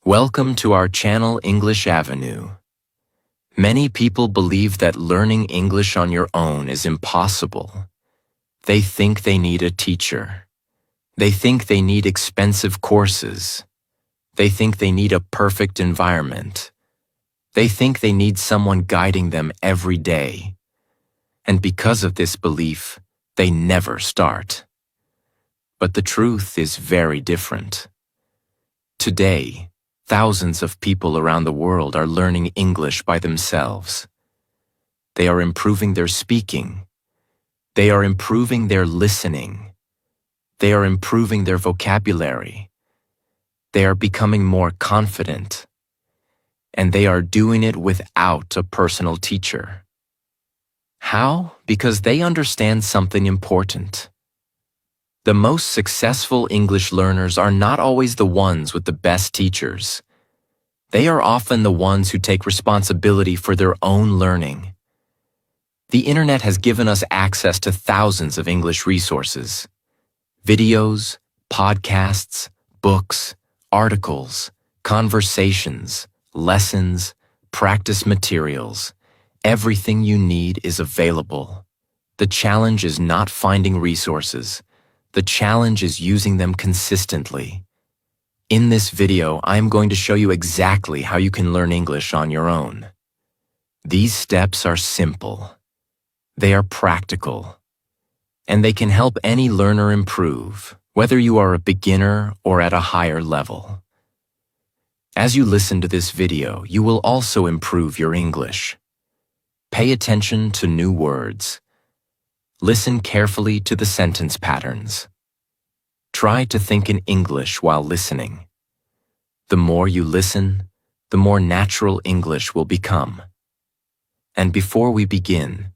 Welcome to our channel English Avenue. Many people believe that learning English on your own is impossible. They think they need a teacher. They think they need expensive courses. They think they need a perfect environment. They think they need someone guiding them every day. And because of this belief, they never start. But the truth is very different. Today, thousands of people around the world are learning English by themselves. They are improving their speaking. They are improving their listening. They are improving their vocabulary. They are becoming more confident. And they are doing it without a personal teacher. How? Because they understand something important. The most successful English learners are not always the ones with the best teachers. They are often the ones who take responsibility for their own learning. The internet has given us access to thousands of English resources. Videos, podcasts, books, articles, conversations, lessons, practice materials. Everything you need is available. The challenge is not finding resources. The challenge is using them consistently. In this video, I am going to show you exactly how you can learn English on your own. These steps are simple. They are practical. And they can help any learner improve, whether you are a beginner or at a higher level. As you listen to this video, you will also improve your English. Pay attention to new words. Listen carefully to the sentence patterns. Try to think in English while listening. The more you listen, the more natural English will become. And before we begin,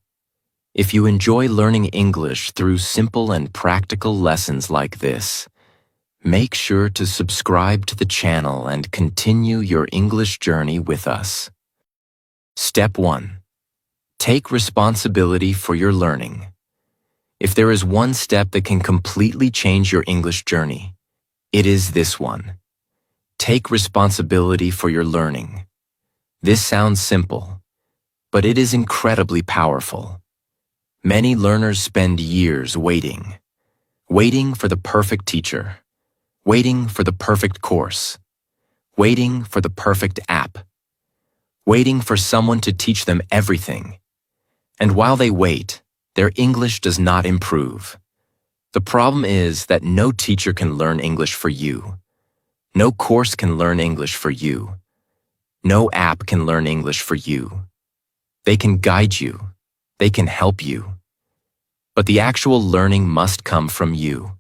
if you enjoy learning English through simple and practical lessons like this, make sure to subscribe to the channel and continue your English journey with us. Step 1. Take responsibility for your learning. If there is one step that can completely change your English journey, it is this one. Take responsibility for your learning. This sounds simple, but it is incredibly powerful. Many learners spend years waiting for the perfect teacher, waiting for the perfect course, waiting for the perfect app, waiting for someone to teach them everything. And while they wait, their English does not improve. The problem is that no teacher can learn English for you. No course can learn English for you. No app can learn English for you. They can guide you. They can help you. But the actual learning must come from you.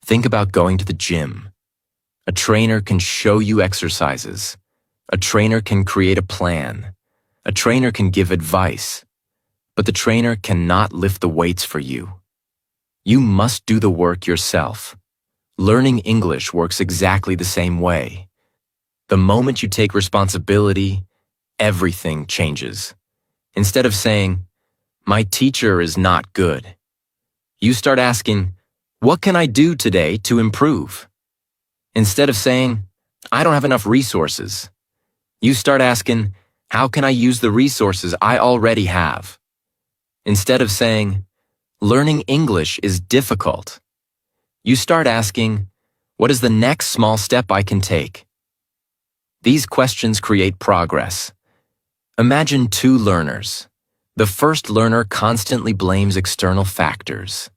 Think about going to the gym. A trainer can show you exercises. A trainer can create a plan. A trainer can give advice. But the trainer cannot lift the weights for you. You must do the work yourself. Learning English works exactly the same way. The moment you take responsibility, everything changes. Instead of saying, "My teacher is not good," you start asking, "What can I do today to improve?" Instead of saying, "I don't have enough resources," you start asking, "How can I use the resources I already have?" Instead of saying, "Learning English is difficult," you start asking, "What is the next small step I can take?" These questions create progress. Imagine two learners. The first learner constantly blames external factors.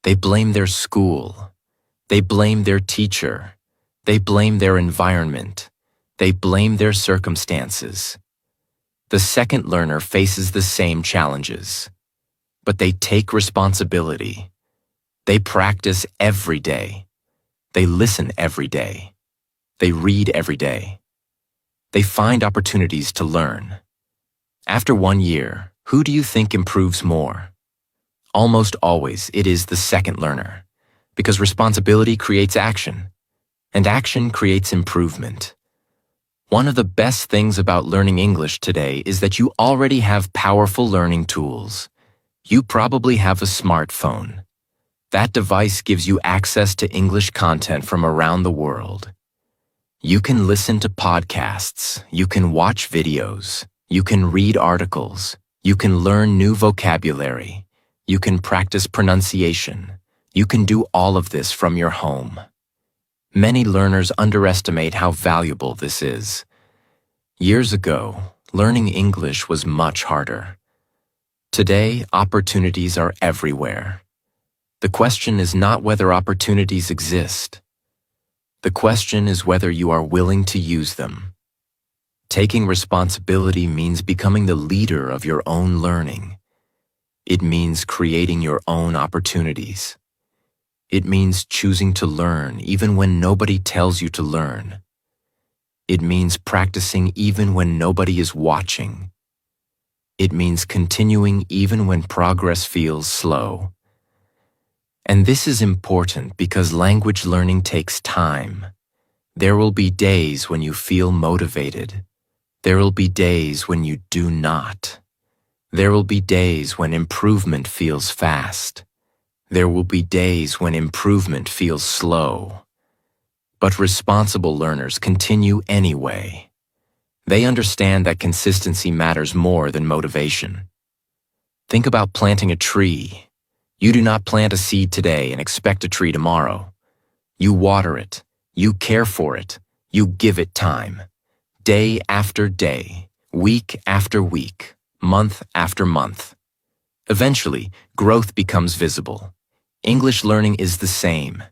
They blame their school. They blame their teacher. They blame their environment. They blame their circumstances. The second learner faces the same challenges. But they take responsibility. They practice every day. They listen every day. They read every day. They find opportunities to learn. After 1 year, who do you think improves more? Almost always, it is the second learner, because responsibility creates action, and action creates improvement. One of the best things about learning English today is that you already have powerful learning tools. You probably have a smartphone. That device gives you access to English content from around the world. You can listen to podcasts, you can watch videos, you can read articles, you can learn new vocabulary, you can practice pronunciation. You can do all of this from your home. Many learners underestimate how valuable this is. Years ago, learning English was much harder. Today, opportunities are everywhere. The question is not whether opportunities exist. The question is whether you are willing to use them. Taking responsibility means becoming the leader of your own learning. It means creating your own opportunities. It means choosing to learn even when nobody tells you to learn. It means practicing even when nobody is watching. It means continuing even when progress feels slow. And this is important because language learning takes time. There will be days when you feel motivated. There will be days when you do not. There will be days when improvement feels fast. There will be days when improvement feels slow. But responsible learners continue anyway. They understand that consistency matters more than motivation. Think about planting a tree. You do not plant a seed today and expect a tree tomorrow. You water it, you care for it, you give it time. Day after day, week after week, month after month. Eventually, growth becomes visible. English learning is the same.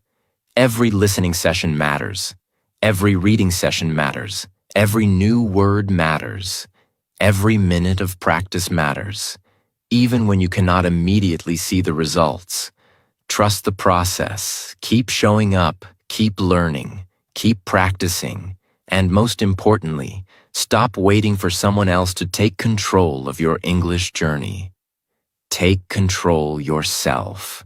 Every listening session matters. Every reading session matters. Every new word matters. Every minute of practice matters. Even when you cannot immediately see the results. Trust the process. Keep showing up. Keep learning. Keep practicing. And most importantly, stop waiting for someone else to take control of your English journey. Take control yourself.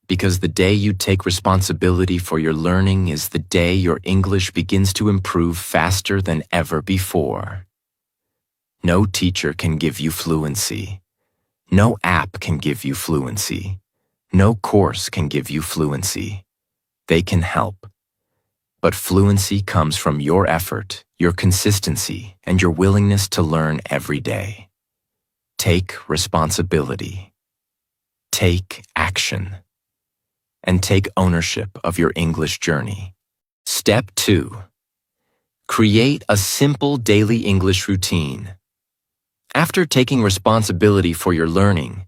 Because the day you take responsibility for your learning is the day your English begins to improve faster than ever before. No teacher can give you fluency. No app can give you fluency. No course can give you fluency. They can help. But fluency comes from your effort, your consistency, and your willingness to learn every day. Take responsibility. Take action. And take ownership of your English journey. Step 2. Create a simple daily English routine. After taking responsibility for your learning,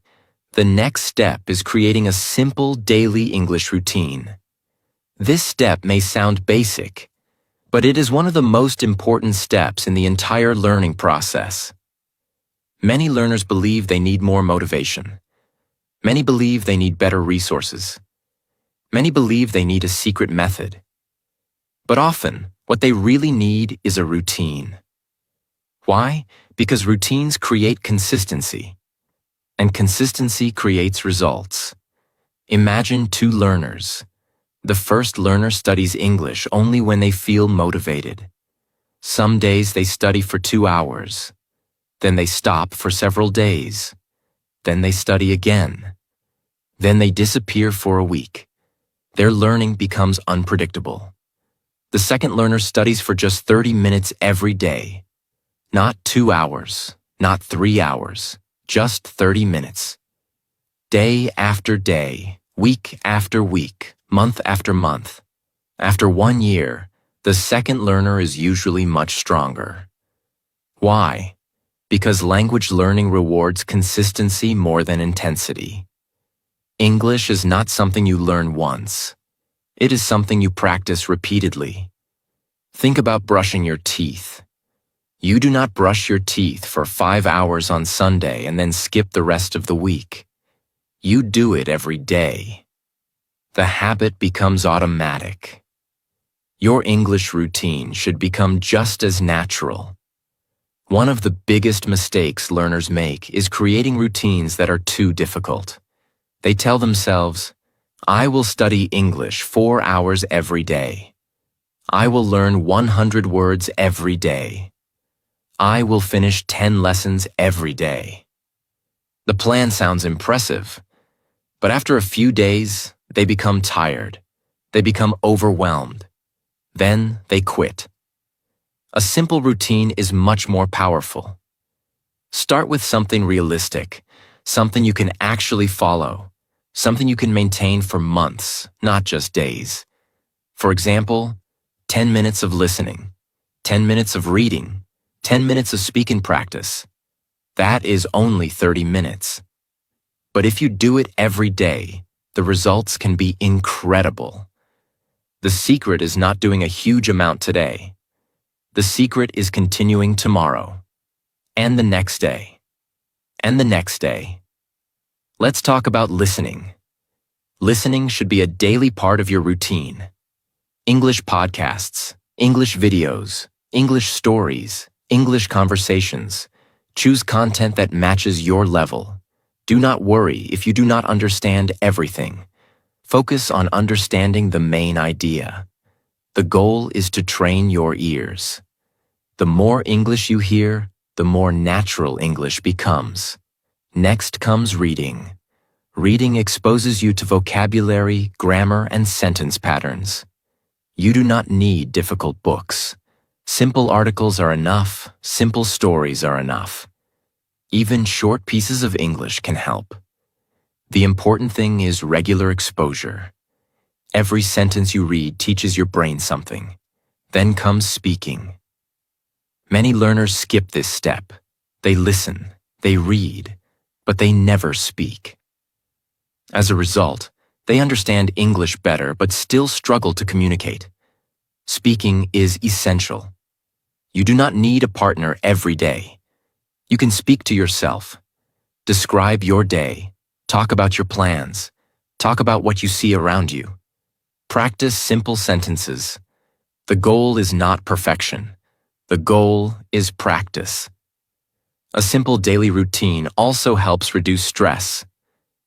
the next step is creating a simple daily English routine. This step may sound basic, but it is one of the most important steps in the entire learning process. Many learners believe they need more motivation. Many believe they need better resources. Many believe they need a secret method. But often, what they really need is a routine. Why? Because routines create consistency. And consistency creates results. Imagine two learners. The first learner studies English only when they feel motivated. Some days they study for 2 hours. Then they stop for several days. Then they study again. Then they disappear for a week. Their learning becomes unpredictable. The second learner studies for just 30 minutes every day. Not 2 hours, not 3 hours, just 30 minutes. Day after day, week after week, month after month. After 1 year, the second learner is usually much stronger. Why? Because language learning rewards consistency more than intensity. English is not something you learn once. It is something you practice repeatedly. Think about brushing your teeth. You do not brush your teeth for 5 hours on Sunday and then skip the rest of the week. You do it every day. The habit becomes automatic. Your English routine should become just as natural. One of the biggest mistakes learners make is creating routines that are too difficult. They tell themselves, I will study English 4 hours every day. I will learn 100 words every day. I will finish 10 lessons every day. The plan sounds impressive, but after a few days, they become tired. They become overwhelmed. Then they quit. A simple routine is much more powerful. Start with something realistic, something you can actually follow, something you can maintain for months, not just days. For example, 10 minutes of listening, 10 minutes of reading, 10 minutes of speaking practice. That is only 30 minutes. But if you do it every day, the results can be incredible. The secret is not doing a huge amount today. The secret is continuing tomorrow, and the next day, and the next day. Let's talk about listening. Listening should be a daily part of your routine. English podcasts, English videos, English stories, English conversations. Choose content that matches your level. Do not worry if you do not understand everything. Focus on understanding the main idea. The goal is to train your ears. The more English you hear, the more natural English becomes. Next comes reading. Reading exposes you to vocabulary, grammar, and sentence patterns. You do not need difficult books. Simple articles are enough, simple stories are enough. Even short pieces of English can help. The important thing is regular exposure. Every sentence you read teaches your brain something. Then comes speaking. Many learners skip this step. They listen, they read, but they never speak. As a result, they understand English better but still struggle to communicate. Speaking is essential. You do not need a partner every day. You can speak to yourself. Describe your day. Talk about your plans. Talk about what you see around you. Practice simple sentences. The goal is not perfection. The goal is practice. A simple daily routine also helps reduce stress.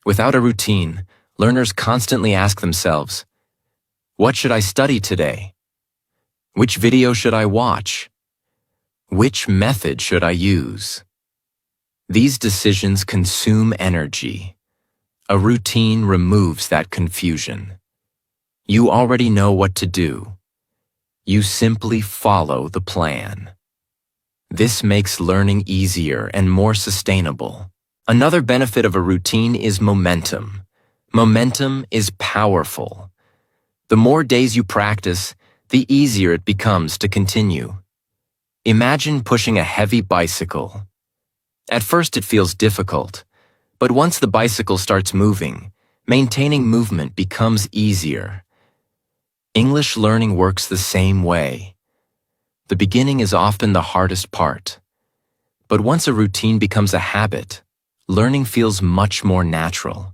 Without a routine, learners constantly ask themselves, what should I study today? Which video should I watch? Which method should I use? These decisions consume energy. A routine removes that confusion. You already know what to do. You simply follow the plan. This makes learning easier and more sustainable. Another benefit of a routine is momentum. Momentum is powerful. The more days you practice, the easier it becomes to continue. Imagine pushing a heavy bicycle. At first it feels difficult, but once the bicycle starts moving, maintaining movement becomes easier. English learning works the same way. The beginning is often the hardest part. But once a routine becomes a habit, learning feels much more natural.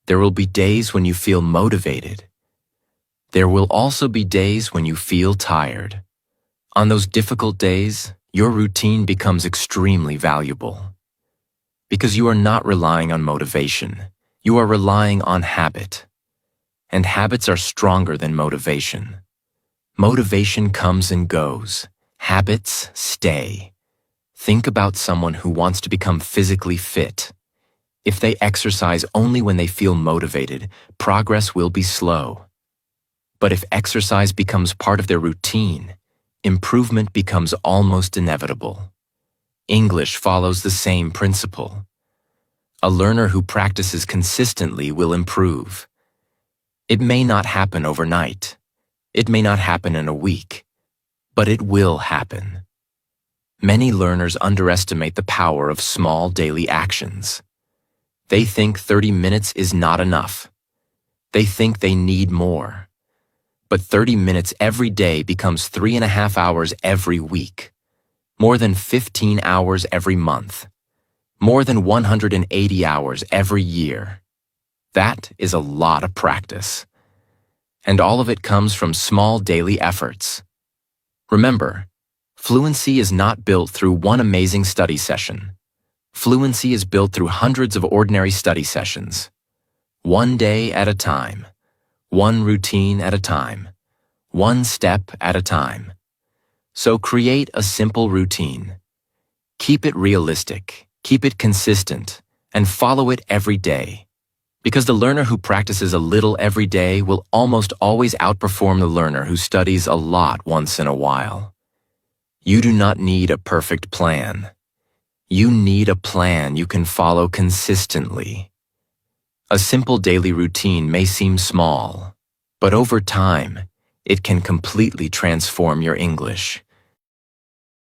There will be days when you feel motivated. There will also be days when you feel tired. On those difficult days, your routine becomes extremely valuable. Because you are not relying on motivation, you are relying on habit. And habits are stronger than motivation. Motivation comes and goes. Habits stay. Think about someone who wants to become physically fit. If they exercise only when they feel motivated, progress will be slow. But if exercise becomes part of their routine, improvement becomes almost inevitable. English follows the same principle. A learner who practices consistently will improve. It may not happen overnight. It may not happen in a week, but it will happen. Many learners underestimate the power of small daily actions. They think 30 minutes is not enough. They think they need more. But 30 minutes every day becomes 3.5 hours every week, more than 15 hours every month, more than 180 hours every year. That is a lot of practice. And all of it comes from small daily efforts. Remember, fluency is not built through one amazing study session. Fluency is built through hundreds of ordinary study sessions. One day at a time. One routine at a time. One step at a time. So create a simple routine. Keep it realistic, keep it consistent, and follow it every day. Because the learner who practices a little every day will almost always outperform the learner who studies a lot once in a while. You do not need a perfect plan. You need a plan you can follow consistently. A simple daily routine may seem small, but over time, it can completely transform your English.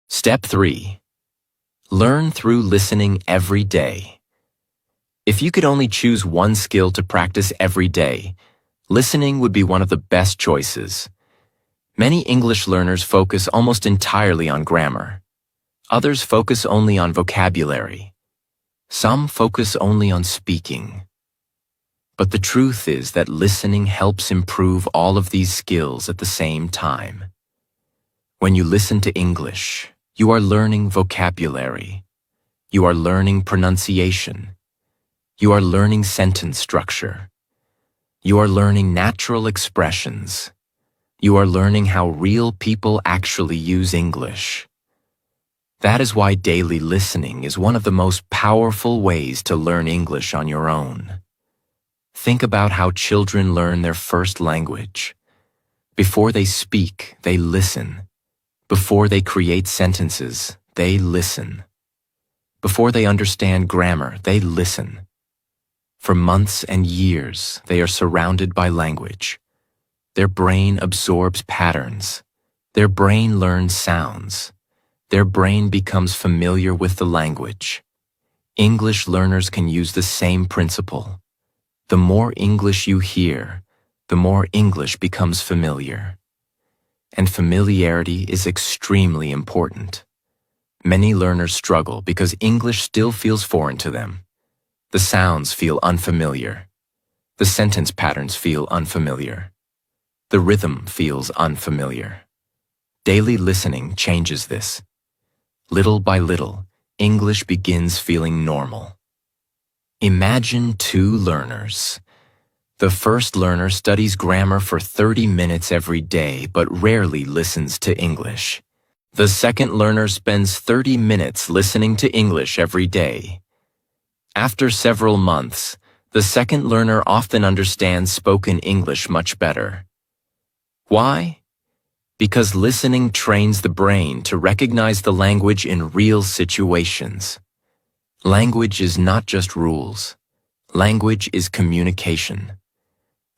Step 3. Learn through listening every day. If you could only choose one skill to practice every day, listening would be one of the best choices. Many English learners focus almost entirely on grammar. Others focus only on vocabulary. Some focus only on speaking. But the truth is that listening helps improve all of these skills at the same time. When you listen to English, you are learning vocabulary. You are learning pronunciation. You are learning sentence structure. You are learning natural expressions. You are learning how real people actually use English. That is why daily listening is one of the most powerful ways to learn English on your own. Think about how children learn their first language. Before they speak, they listen. Before they create sentences, they listen. Before they understand grammar, they listen. For months and years, they are surrounded by language. Their brain absorbs patterns. Their brain learns sounds. Their brain becomes familiar with the language. English learners can use the same principle. The more English you hear, the more English becomes familiar. And familiarity is extremely important. Many learners struggle because English still feels foreign to them. The sounds feel unfamiliar. The sentence patterns feel unfamiliar. The rhythm feels unfamiliar. Daily listening changes this. Little by little, English begins feeling normal. Imagine two learners. The first learner studies grammar for 30 minutes every day but rarely listens to English. The second learner spends 30 minutes listening to English every day. After several months, the second learner often understands spoken English much better. Why? Because listening trains the brain to recognize the language in real situations. Language is not just rules. Language is communication.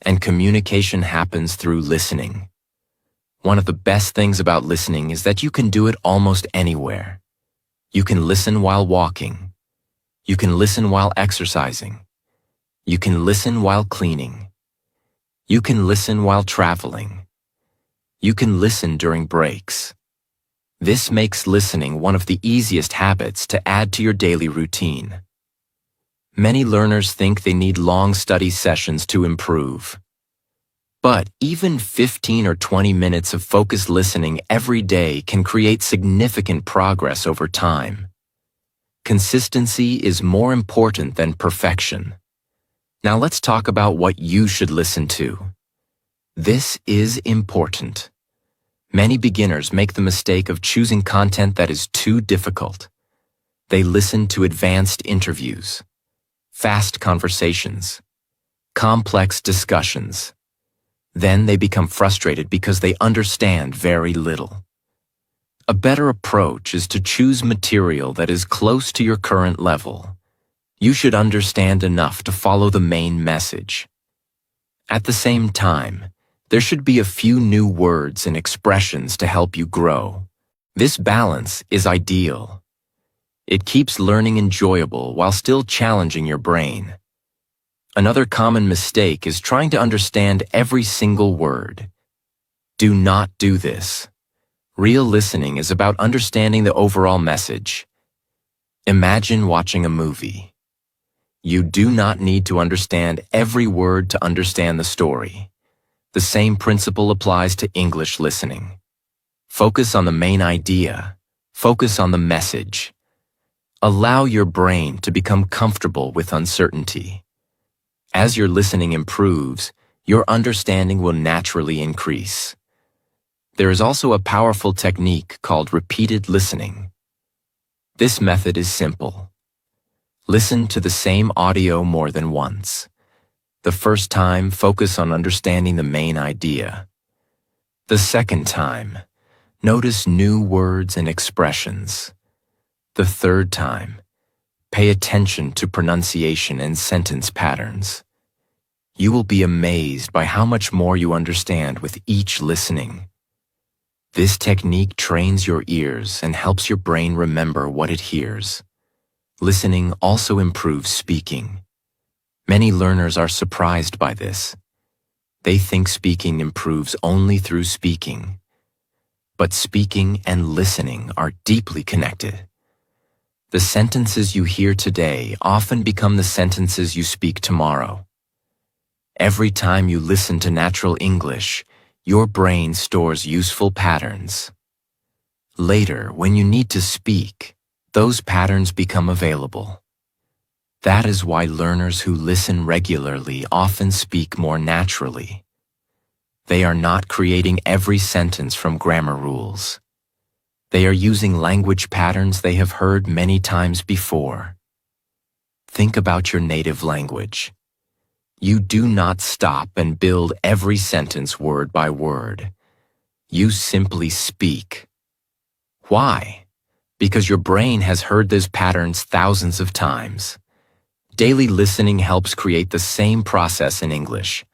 And communication happens through listening. One of the best things about listening is that you can do it almost anywhere. You can listen while walking. You can listen while exercising. You can listen while cleaning. You can listen while traveling. You can listen during breaks. This makes listening one of the easiest habits to add to your daily routine. Many learners think they need long study sessions to improve. But even 15 or 20 minutes of focused listening every day can create significant progress over time. Consistency is more important than perfection. Now let's talk about what you should listen to. This is important. Many beginners make the mistake of choosing content that is too difficult. They listen to advanced interviews, fast conversations, complex discussions. Then they become frustrated because they understand very little. A better approach is to choose material that is close to your current level. You should understand enough to follow the main message. At the same time, there should be a few new words and expressions to help you grow. This balance is ideal. It keeps learning enjoyable while still challenging your brain. Another common mistake is trying to understand every single word. Do not do this. Real listening is about understanding the overall message. Imagine watching a movie. You do not need to understand every word to understand the story. The same principle applies to English listening. Focus on the main idea. Focus on the message. Allow your brain to become comfortable with uncertainty. As your listening improves, your understanding will naturally increase. There is also a powerful technique called repeated listening. This method is simple. Listen to the same audio more than once. The first time, focus on understanding the main idea. The second time, notice new words and expressions. The third time, pay attention to pronunciation and sentence patterns. You will be amazed by how much more you understand with each listening. This technique trains your ears and helps your brain remember what it hears. Listening also improves speaking. Many learners are surprised by this. They think speaking improves only through speaking. But speaking and listening are deeply connected. The sentences you hear today often become the sentences you speak tomorrow. Every time you listen to natural English, your brain stores useful patterns. Later, when you need to speak, those patterns become available. That is why learners who listen regularly often speak more naturally. They are not creating every sentence from grammar rules. They are using language patterns they have heard many times before. Think about your native language. You do not stop and build every sentence word by word. You simply speak. Why? Because your brain has heard those patterns thousands of times. Daily listening helps create the same process in English.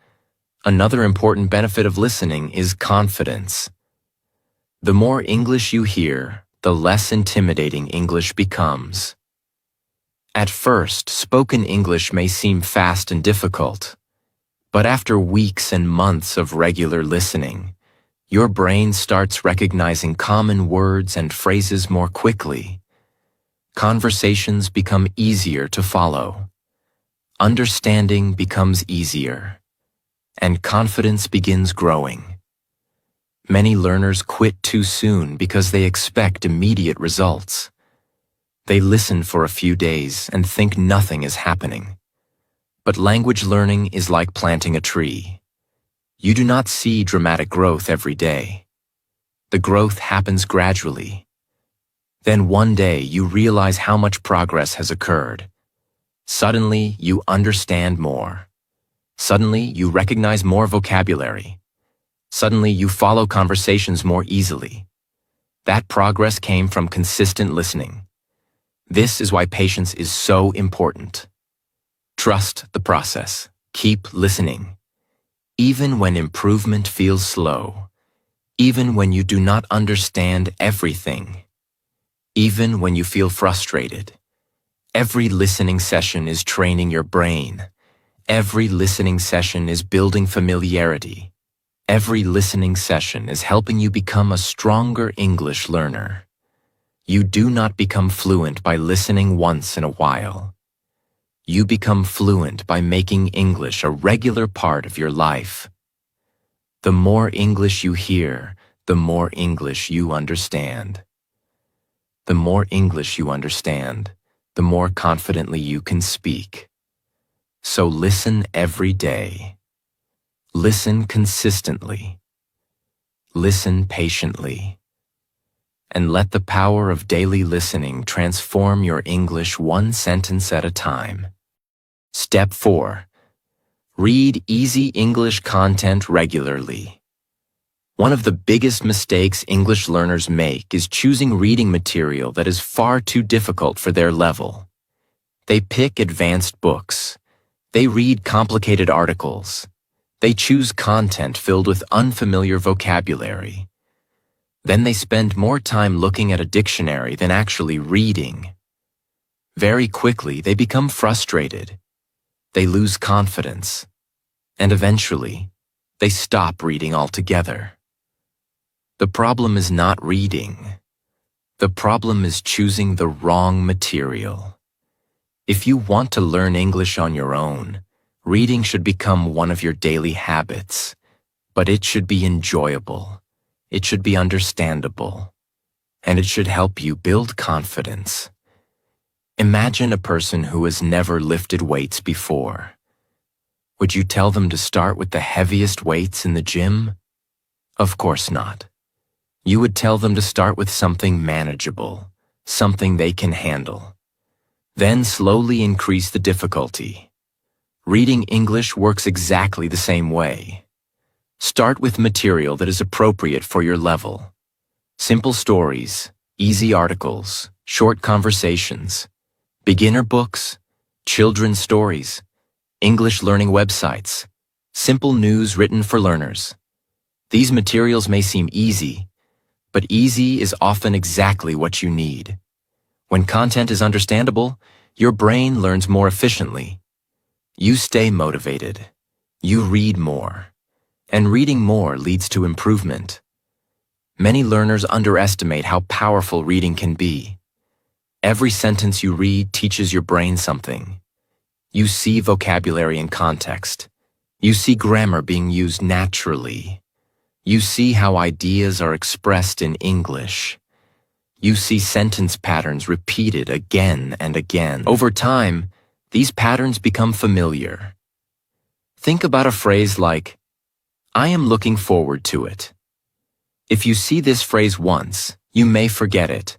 Another important benefit of listening is confidence. The more English you hear, the less intimidating English becomes. At first, spoken English may seem fast and difficult, but after weeks and months of regular listening, your brain starts recognizing common words and phrases more quickly. Conversations become easier to follow. Understanding becomes easier, and confidence begins growing. Many learners quit too soon because they expect immediate results. They listen for a few days and think nothing is happening. But language learning is like planting a tree. You do not see dramatic growth every day. The growth happens gradually. Then one day you realize how much progress has occurred. Suddenly you understand more. Suddenly you recognize more vocabulary. Suddenly you follow conversations more easily. That progress came from consistent listening. This is why patience is so important. Trust the process. Keep listening. Even when improvement feels slow, even when you do not understand everything, even when you feel frustrated, every listening session is training your brain. Every listening session is building familiarity. Every listening session is helping you become a stronger English learner. You do not become fluent by listening once in a while. You become fluent by making English a regular part of your life. The more English you hear, the more English you understand. The more English you understand, the more confidently you can speak. So listen every day. Listen consistently. Listen patiently. And let the power of daily listening transform your English one sentence at a time. Step 4. Read easy English content regularly. One of the biggest mistakes English learners make is choosing reading material that is far too difficult for their level. They pick advanced books. They read complicated articles. They choose content filled with unfamiliar vocabulary. Then they spend more time looking at a dictionary than actually reading. Very quickly, they become frustrated. They lose confidence. And eventually, they stop reading altogether. The problem is not reading. The problem is choosing the wrong material. If you want to learn English on your own, reading should become one of your daily habits, but it should be enjoyable. It should be understandable, and it should help you build confidence. Imagine a person who has never lifted weights before. Would you tell them to start with the heaviest weights in the gym? Of course not. You would tell them to start with something manageable, something they can handle. Then slowly increase the difficulty. Reading English works exactly the same way. Start with material that is appropriate for your level. Simple stories, easy articles, short conversations, beginner books, children's stories, English learning websites, simple news written for learners. These materials may seem easy, but easy is often exactly what you need. When content is understandable, your brain learns more efficiently. You stay motivated. You read more. And reading more leads to improvement. Many learners underestimate how powerful reading can be. Every sentence you read teaches your brain something. You see vocabulary in context. You see grammar being used naturally. You see how ideas are expressed in English. You see sentence patterns repeated again and again. Over time, these patterns become familiar. Think about a phrase like, "I am looking forward to it." If you see this phrase once, you may forget it.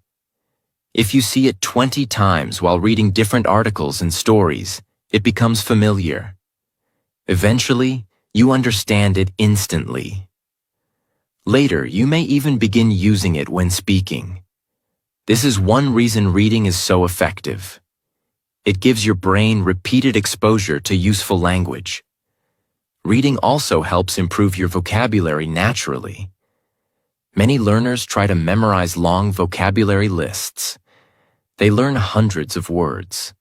If you see it 20 times while reading different articles and stories, it becomes familiar. Eventually, you understand it instantly. Later, you may even begin using it when speaking. This is one reason reading is so effective. It gives your brain repeated exposure to useful language. Reading also helps improve your vocabulary naturally. Many learners try to memorize long vocabulary lists. They learn hundreds of words.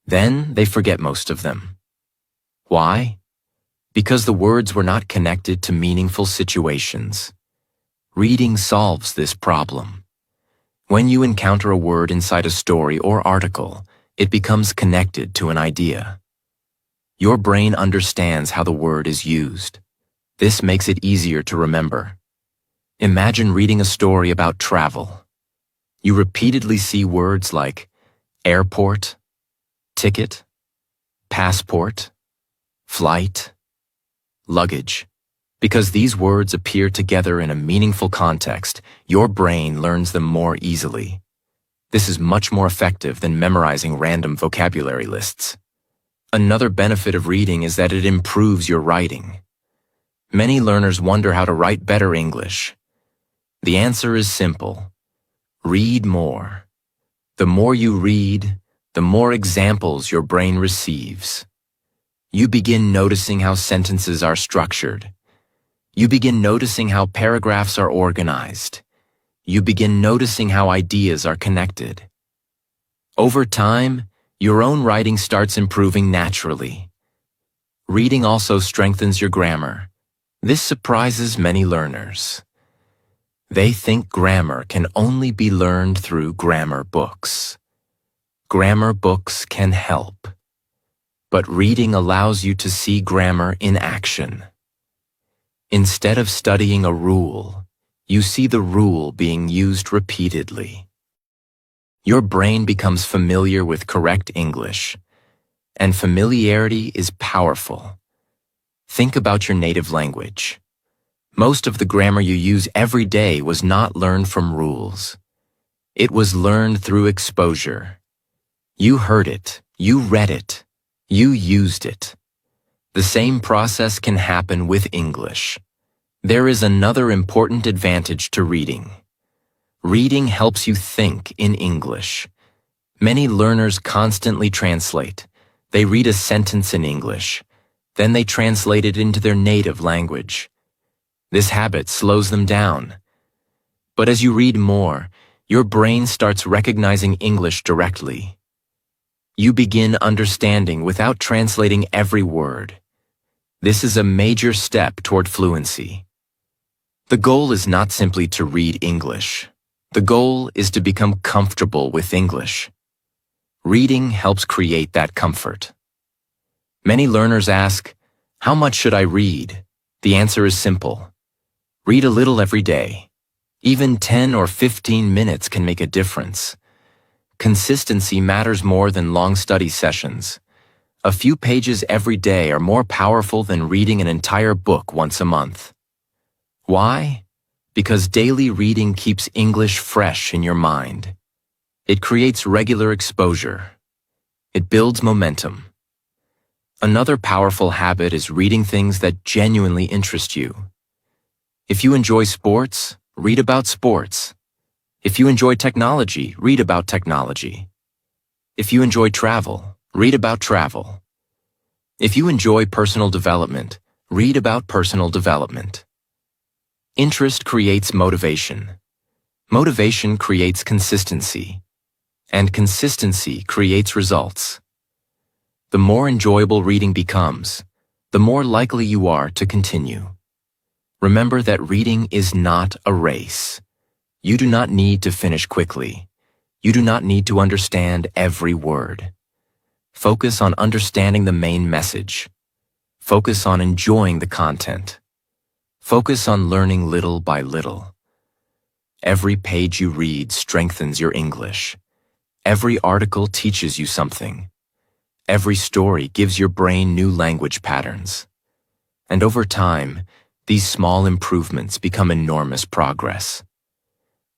Then they forget most of them. Why? Because the words were not connected to meaningful situations. Reading solves this problem. When you encounter a word inside a story or article, it becomes connected to an idea. Your brain understands how the word is used. This makes it easier to remember. Imagine reading a story about travel. You repeatedly see words like airport, ticket, passport, flight, luggage. Because these words appear together in a meaningful context, your brain learns them more easily. This is much more effective than memorizing random vocabulary lists. Another benefit of reading is that it improves your writing. Many learners wonder how to write better English. The answer is simple. Read more. The more you read, the more examples your brain receives. You begin noticing how sentences are structured. You begin noticing how paragraphs are organized. You begin noticing how ideas are connected. Over time, your own writing starts improving naturally. Reading also strengthens your grammar. This surprises many learners. They think grammar can only be learned through grammar books. Grammar books can help, but reading allows you to see grammar in action. Instead of studying a rule, you see the rule being used repeatedly. Your brain becomes familiar with correct English, and familiarity is powerful. Think about your native language. Most of the grammar you use every day was not learned from rules. It was learned through exposure. You heard it, you read it, you used it. The same process can happen with English. There is another important advantage to reading. Reading helps you think in English. Many learners constantly translate. They read a sentence in English, then they translate it into their native language. This habit slows them down. But as you read more, your brain starts recognizing English directly. You begin understanding without translating every word. This is a major step toward fluency. The goal is not simply to read English. The goal is to become comfortable with English. Reading helps create that comfort. Many learners ask, "How much should I read?" The answer is simple. Read a little every day. Even 10 or 15 minutes can make a difference. Consistency matters more than long study sessions. A few pages every day are more powerful than reading an entire book once a month. Why? Because daily reading keeps English fresh in your mind. It creates regular exposure. It builds momentum. Another powerful habit is reading things that genuinely interest you. If you enjoy sports, read about sports. If you enjoy technology, read about technology. If you enjoy travel, read about travel. If you enjoy personal development, read about personal development. Interest creates motivation. Motivation creates consistency. And consistency creates results. The more enjoyable reading becomes, the more likely you are to continue. Remember that reading is not a race. You do not need to finish quickly. You do not need to understand every word. Focus on understanding the main message. Focus on enjoying the content. Focus on learning little by little. Every page you read strengthens your English. Every article teaches you something. Every story gives your brain new language patterns. And over time, these small improvements become enormous progress.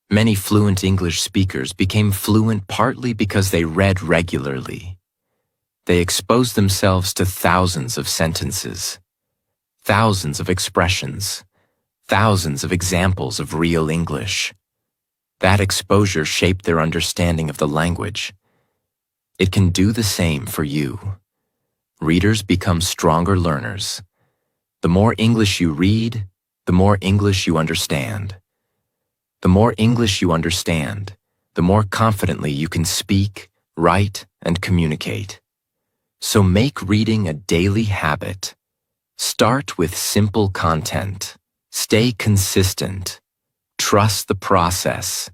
Many fluent English speakers became fluent partly because they read regularly. They exposed themselves to thousands of sentences, thousands of expressions, thousands of examples of real English. That exposure shaped their understanding of the language. It can do the same for you. Readers become stronger learners. The more English you read, the more English you understand. The more English you understand, the more confidently you can speak, write, and communicate. So make reading a daily habit. Start with simple content. Stay consistent. Trust the process.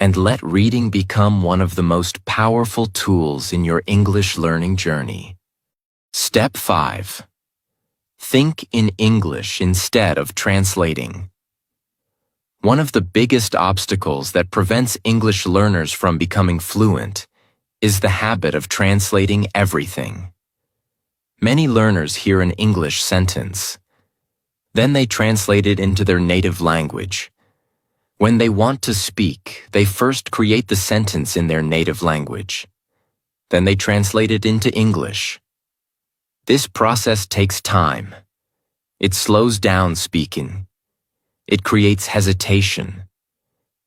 And let reading become one of the most powerful tools in your English learning journey. Step 5. Think in English instead of translating. One of the biggest obstacles that prevents English learners from becoming fluent is the habit of translating everything. Many learners hear an English sentence. Then they translate it into their native language. When they want to speak, they first create the sentence in their native language. Then they translate it into English. This process takes time. It slows down speaking. It creates hesitation.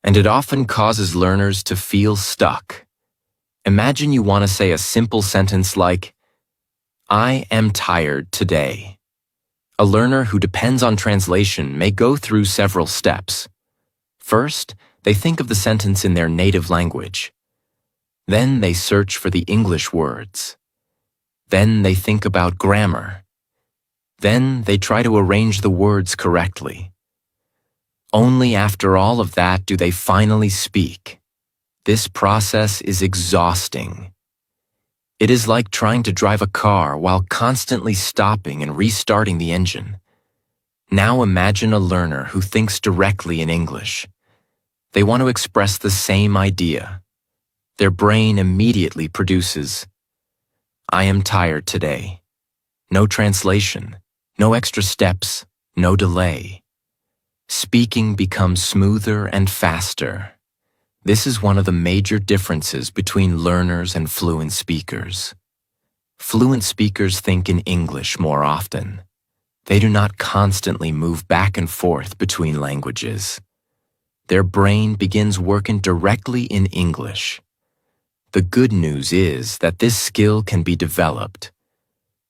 And it often causes learners to feel stuck. Imagine you want to say a simple sentence like, "I am tired today." A learner who depends on translation may go through several steps. First, they think of the sentence in their native language. Then they search for the English words. Then they think about grammar. Then they try to arrange the words correctly. Only after all of that do they finally speak. This process is exhausting. It is like trying to drive a car while constantly stopping and restarting the engine. Now imagine a learner who thinks directly in English. They want to express the same idea. Their brain immediately produces, "I am tired today." No translation, no extra steps, no delay. Speaking becomes smoother and faster. This is one of the major differences between learners and fluent speakers. Fluent speakers think in English more often. They do not constantly move back and forth between languages. Their brain begins working directly in English. The good news is that this skill can be developed.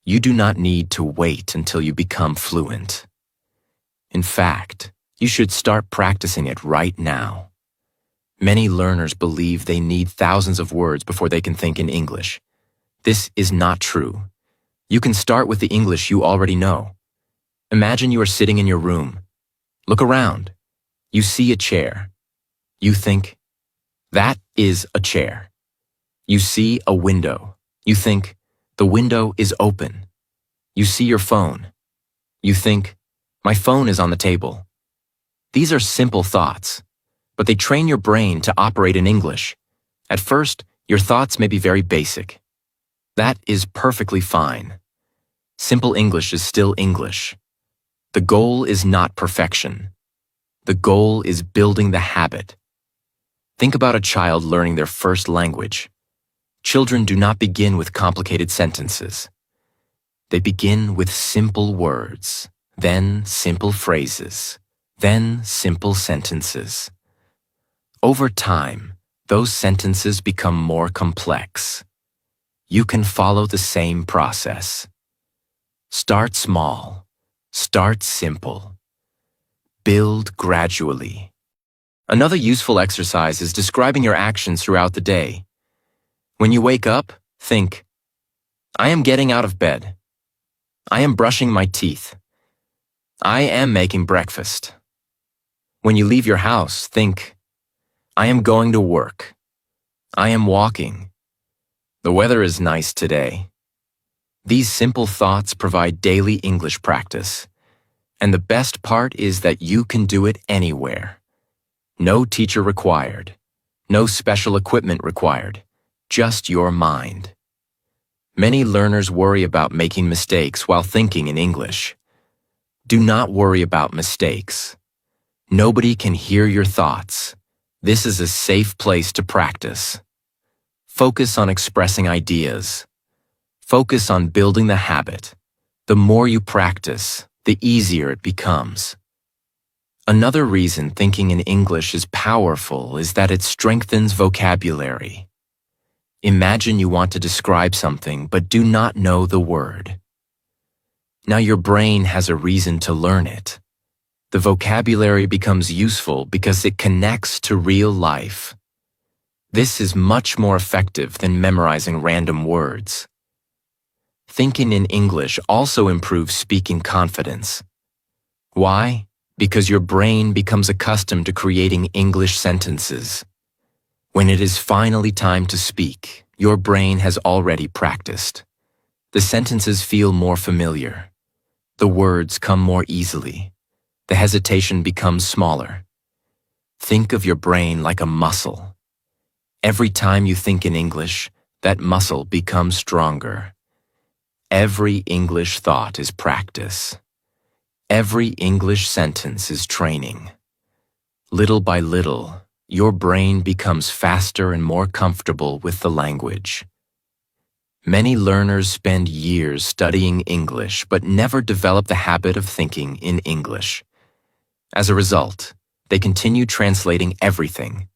You do not need to wait until you become fluent. In fact, you should start practicing it right now. Many learners believe they need thousands of words before they can think in English. This is not true. You can start with the English you already know. Imagine you are sitting in your room. Look around. You see a chair. You think, "That is a chair." You see a window. You think, "The window is open." You see your phone. You think, "My phone is on the table." These are simple thoughts, but they train your brain to operate in English. At first, your thoughts may be very basic. That is perfectly fine. Simple English is still English. The goal is not perfection. The goal is building the habit. Think about a child learning their first language. Children do not begin with complicated sentences. They begin with simple words, then simple phrases, then simple sentences. Over time, those sentences become more complex. You can follow the same process. Start small. Start simple. Build gradually. Another useful exercise is describing your actions throughout the day. When you wake up, think, I am getting out of bed. I am brushing my teeth. I am making breakfast. When you leave your house, think, I am going to work. I am walking. The weather is nice today. These simple thoughts provide daily English practice. And the best part is that you can do it anywhere. No teacher required. No special equipment required. Just your mind. Many learners worry about making mistakes while thinking in English. Do not worry about mistakes. Nobody can hear your thoughts. This is a safe place to practice. Focus on expressing ideas. Focus on building the habit. The more you practice, the easier it becomes. Another reason thinking in English is powerful is that it strengthens vocabulary. Imagine you want to describe something but do not know the word. Now your brain has a reason to learn it. The vocabulary becomes useful because it connects to real life. This is much more effective than memorizing random words. Thinking in English also improves speaking confidence. Why? Because your brain becomes accustomed to creating English sentences. When it is finally time to speak, your brain has already practiced. The sentences feel more familiar. The words come more easily. The hesitation becomes smaller. Think of your brain like a muscle. Every time you think in English, that muscle becomes stronger. Every English thought is practice. Every English sentence is training. Little by little, your brain becomes faster and more comfortable with the language. Many learners spend years studying English but never develop the habit of thinking in English. As a result, they continue translating everything.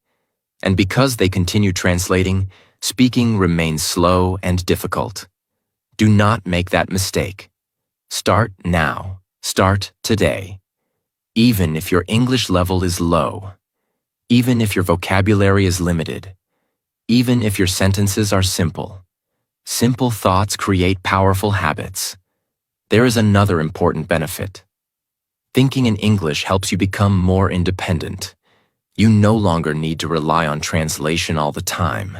And because they continue translating, speaking remains slow and difficult. Do not make that mistake. Start now. Start today. Even if your English level is low. Even if your vocabulary is limited. Even if your sentences are simple. Simple thoughts create powerful habits. There is another important benefit. Thinking in English helps you become more independent. You no longer need to rely on translation all the time.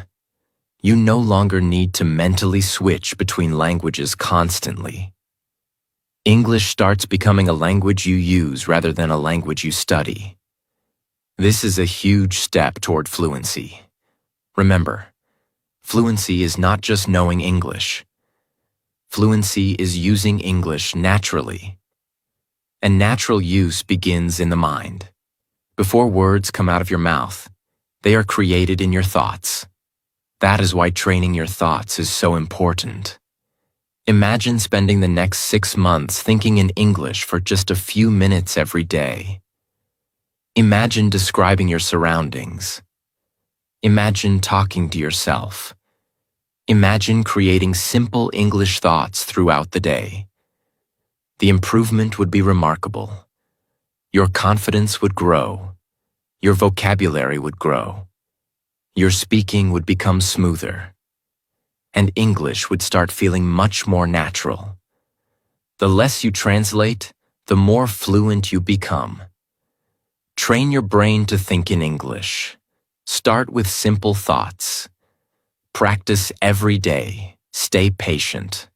You no longer need to mentally switch between languages constantly. English starts becoming a language you use rather than a language you study. This is a huge step toward fluency. Remember, fluency is not just knowing English. Fluency is using English naturally. And natural use begins in the mind. Before words come out of your mouth, they are created in your thoughts. That is why training your thoughts is so important. Imagine spending the next 6 months thinking in English for just a few minutes every day. Imagine describing your surroundings. Imagine talking to yourself. Imagine creating simple English thoughts throughout the day. The improvement would be remarkable. Your confidence would grow. Your vocabulary would grow. Your speaking would become smoother. And English would start feeling much more natural. The less you translate, the more fluent you become. Train your brain to think in English. Start with simple thoughts. Practice every day. Stay patient.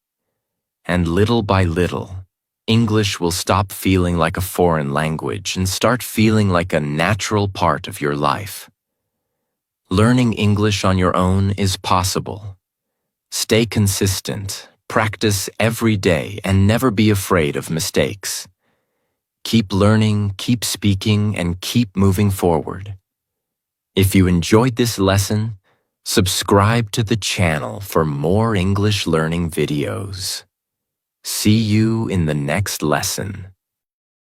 And little by little, English will stop feeling like a foreign language and start feeling like a natural part of your life. Learning English on your own is possible. Stay consistent, practice every day, and never be afraid of mistakes. Keep learning, keep speaking, and keep moving forward. If you enjoyed this lesson, subscribe to the channel for more English learning videos. See you in the next lesson.